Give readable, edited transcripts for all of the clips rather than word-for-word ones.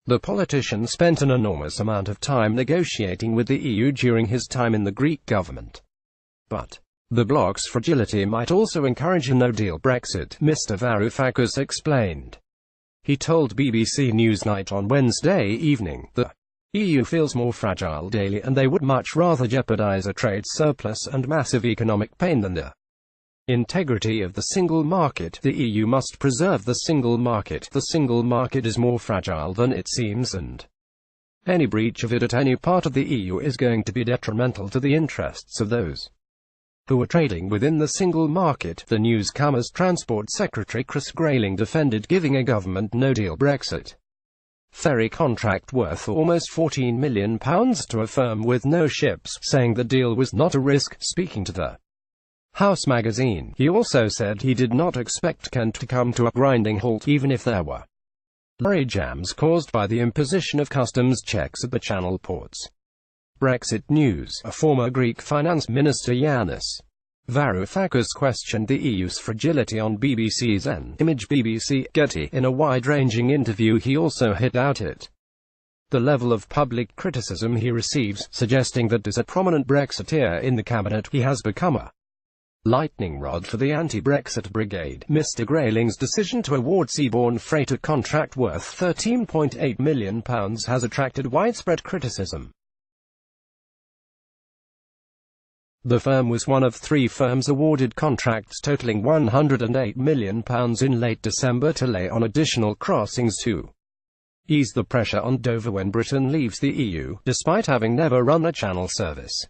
The politician spent an enormous amount of time negotiating with the EU during his time in the Greek government. But the bloc's fragility might also encourage a no-deal Brexit, Mr. Varoufakis explained. He told BBC Newsnight on Wednesday evening, the EU feels more fragile daily and they would much rather jeopardise a trade surplus and massive economic pain than the integrity of the single market. The EU must preserve the single market. The single market is more fragile than it seems, and any breach of it at any part of the EU is going to be detrimental to the interests of those who are trading within the single market. The newcomer's Transport Secretary Chris Grayling defended giving a government no-deal Brexit ferry contract worth almost £14 million to a firm with no ships, saying the deal was not a risk. Speaking to the House magazine, he also said he did not expect Kent to come to a grinding halt, even if there were lorry jams caused by the imposition of customs checks at the Channel ports. Brexit news. A former Greek finance minister, Yanis Varoufakis, questioned the EU's fragility on BBC's Image BBC Getty. In a wide-ranging interview, he also hit out at the level of public criticism he receives, suggesting that as a prominent Brexiteer in the cabinet, he has become a lightning rod for the anti-Brexit brigade. Mr. Grayling's decision to award seaborne freight a contract worth £13.8 million has attracted widespread criticism. The firm was one of 3 firms awarded contracts totaling £108 million in late December to lay on additional crossings to ease the pressure on Dover when Britain leaves the EU, despite having never run a Channel service.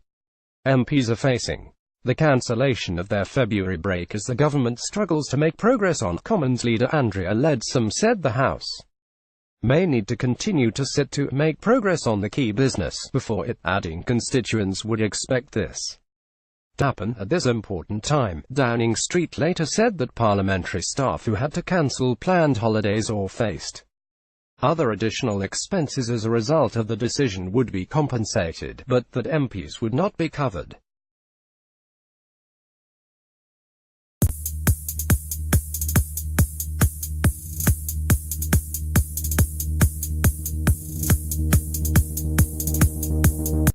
MPs are facing the cancellation of their February break as the government struggles to make progress on. Commons leader Andrea Leadsom said the House may need to continue to sit to make progress on the key business before it, adding constituents would expect this to happen at this important time. Downing Street later said that parliamentary staff who had to cancel planned holidays or faced other additional expenses as a result of the decision would be compensated, but that MPs would not be covered.